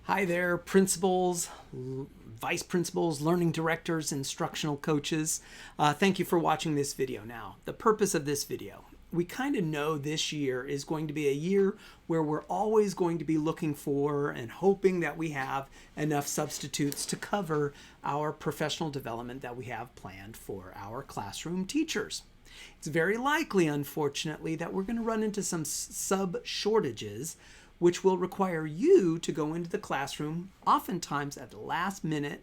Hi there, principals, vice principals, learning directors, instructional coaches. Thank you for watching this video. Now, the purpose of this video, we kind of know this year is going to be a year where we're always going to be looking for and hoping that we have enough substitutes to cover our professional development that we have planned for our classroom teachers. It's very likely, unfortunately, that we're going to run into some sub shortages, which will require you to go into the classroom, oftentimes at the last minute,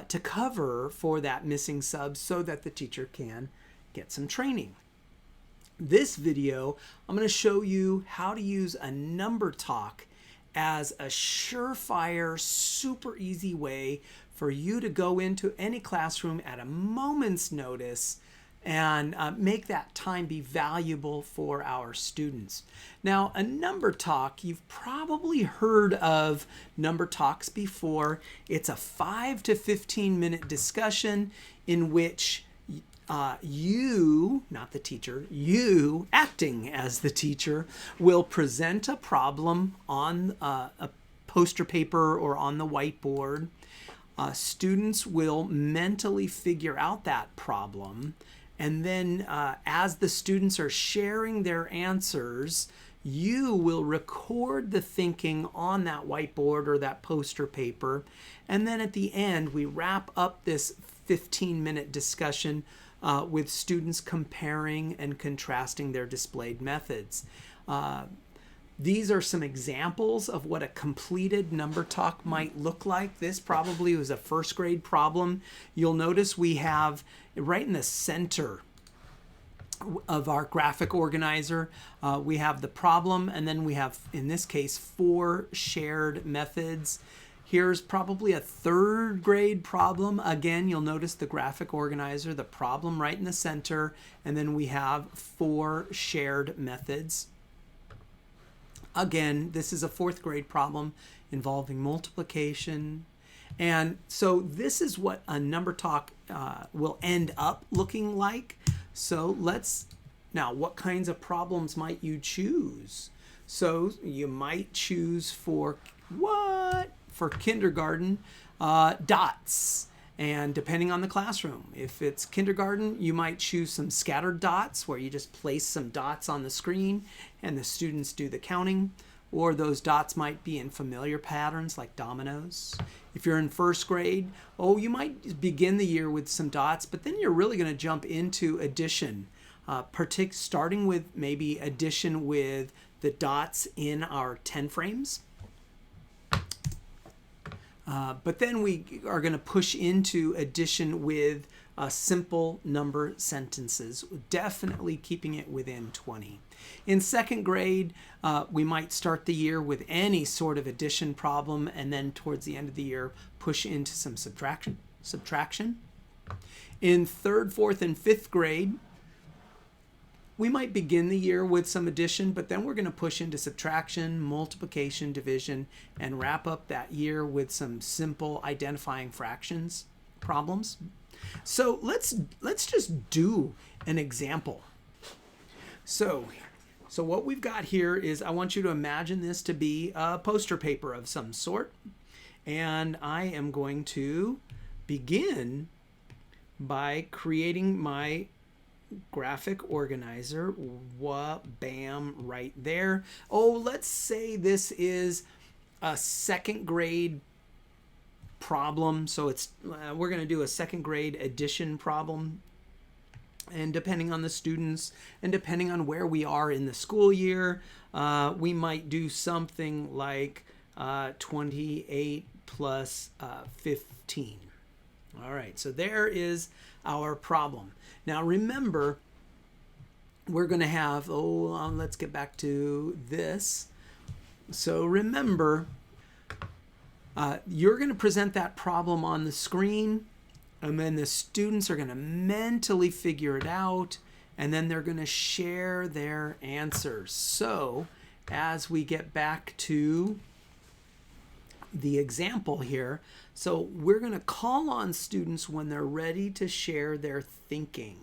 to cover for that missing sub so that the teacher can get some training. This video, I'm going to show you how to use a number talk as a surefire, super easy way for you to go into any classroom at a moment's notice and make that time be valuable for our students. Now, a number talk, you've probably heard of number talks before. It's a 5 to 15 minute discussion in which you, not the teacher, you acting as the teacher, will present a problem on a poster paper or on the whiteboard. Students will mentally figure out that problem. And then as the students are sharing their answers, you will record the thinking on that whiteboard or that poster paper. And then at the end, we wrap up this 15-minute discussion with students comparing and contrasting their displayed methods. These are some examples of what a completed number talk might look like. This probably was a first grade problem. You'll notice we have right in the center of our graphic organizer, we have the problem, and then we have, in this case, 4 shared methods. Here's probably a third grade problem. Again, you'll notice the graphic organizer, the problem right in the center, and then we have 4 shared methods. Again, this is a 4th grade problem involving multiplication. And so this is what a number talk will end up looking like. So now what kinds of problems might you choose? So you might choose for kindergarten, dots. And depending on the classroom, if it's kindergarten, you might choose some scattered dots where you just place some dots on the screen and the students do the counting, or those dots might be in familiar patterns like dominoes. If you're in first grade, you might begin the year with some dots, but then you're really going to jump into addition, starting with maybe addition with the dots in our 10 frames. But then we are going to push into addition with simple number sentences, definitely keeping it within 20. In 2nd grade, we might start the year with any sort of addition problem, and then towards the end of the year, push into some subtraction. In 3rd, 4th, and 5th grade, we might begin the year with some addition, but then we're going to push into subtraction, multiplication, division, and wrap up that year with some simple identifying fractions problems. So let's just do an example. So what we've got here is, I want you to imagine this to be a poster paper of some sort. And I am going to begin by creating my graphic organizer. Bam, right there. Let's say this is a 2nd grade problem. So it's we're going to do a 2nd grade addition problem. And depending on the students and depending on where we are in the school year, we might do something like 28 plus 15. All right, so there is our problem. Now remember, we're going to have, let's get back to this. So remember, you're going to present that problem on the screen, and then the students are going to mentally figure it out, and then they're going to share their answers. So as we get back to the example here, so we're going to call on students when they're ready to share their thinking.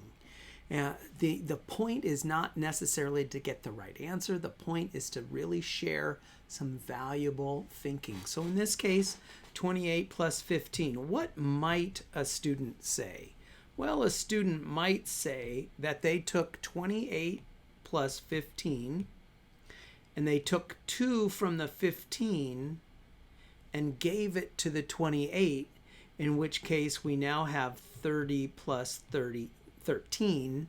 The point is not necessarily to get the right answer. The point is to really share some valuable thinking. So in this case, 28 plus 15. What might a student say? Well, a student might say that they took 28 plus 15 and they took 2 from the 15 and gave it to the 28, in which case we now have 30 plus 13,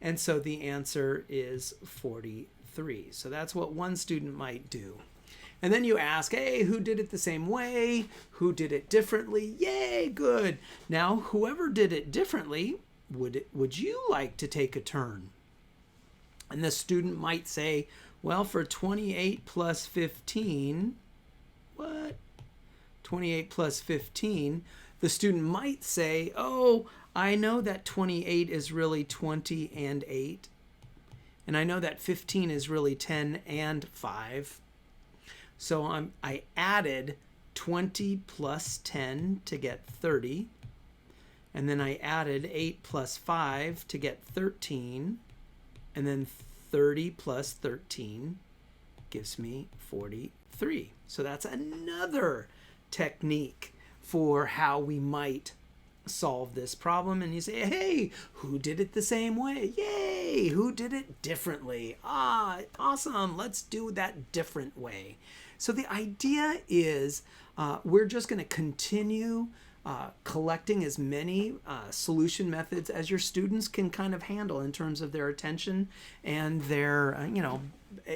and so the answer is 43. So that's what one student might do. And then you ask, hey, who did it the same way? Who did it differently? Yay, good. Now, whoever did it differently, would you like to take a turn? And the student might say, well, for 28 plus 15, what? 28 plus 15, the student might say, oh, I know that 28 is really 20 and 8. And I know that 15 is really 10 and 5. So I added 20 plus 10 to get 30. And then I added 8 plus 5 to get 13. And then 30 plus 13 gives me 43. So that's another technique for how we might solve this problem. And you say, hey, who did it the same way? Yay! Who did it differently? Ah, awesome. Let's do that different way. So the idea is we're just going to continue collecting as many solution methods as your students can kind of handle in terms of their attention and their,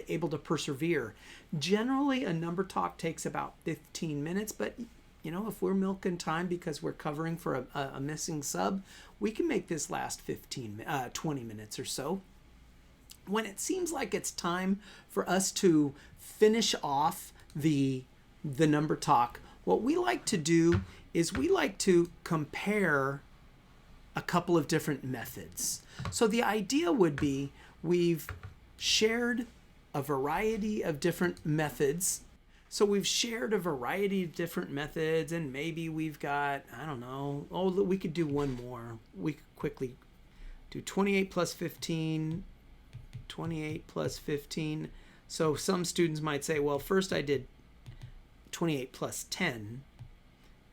able to persevere. Generally, a number talk takes about 15 minutes, but if we're milking time because we're covering for a missing sub, we can make this last 20 minutes or so. When it seems like it's time for us to finish off the number talk, what we like to do is we like to compare a couple of different methods. So the idea would be we've shared a variety of different methods. So we've shared a variety of different methods, and maybe we've got, I don't know, we could do one more. We could quickly do 28 plus 15, 28 plus 15. So some students might say, well, first I did 28 plus 10,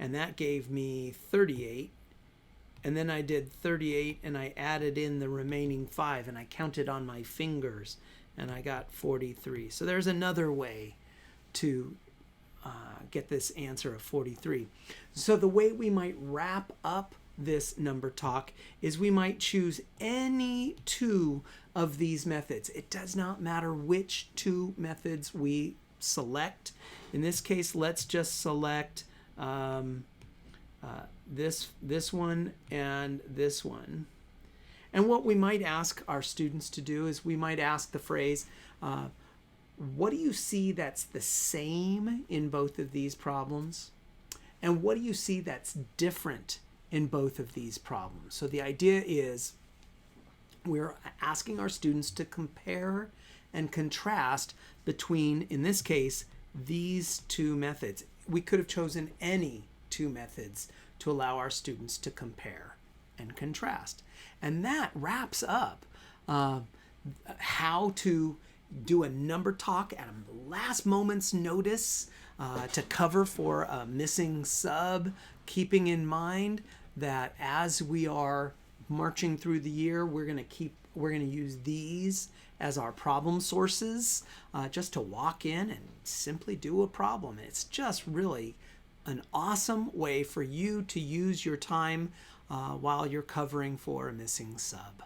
and that gave me 38. And then I did 38, and I added in the remaining 5, and I counted on my fingers, and I got 43. So there's another way to get this answer of 43. So the way we might wrap up this number talk is we might choose any 2 of these methods. It does not matter which 2 methods we select. In this case, let's just select this one and this one. And what we might ask our students to do is we might ask the phrase, what do you see that's the same in both of these problems? And what do you see that's different in both of these problems? So the idea is we're asking our students to compare and contrast between, in this case, these 2 methods. We could have chosen any 2 methods to allow our students to compare and contrast. And that wraps up how to do a number talk at a last moment's notice to cover for a missing sub, keeping in mind that as we are marching through the year, we're going to use these as our problem sources, just to walk in and simply do a problem. It's just really an awesome way for you to use your time while you're covering for a missing sub.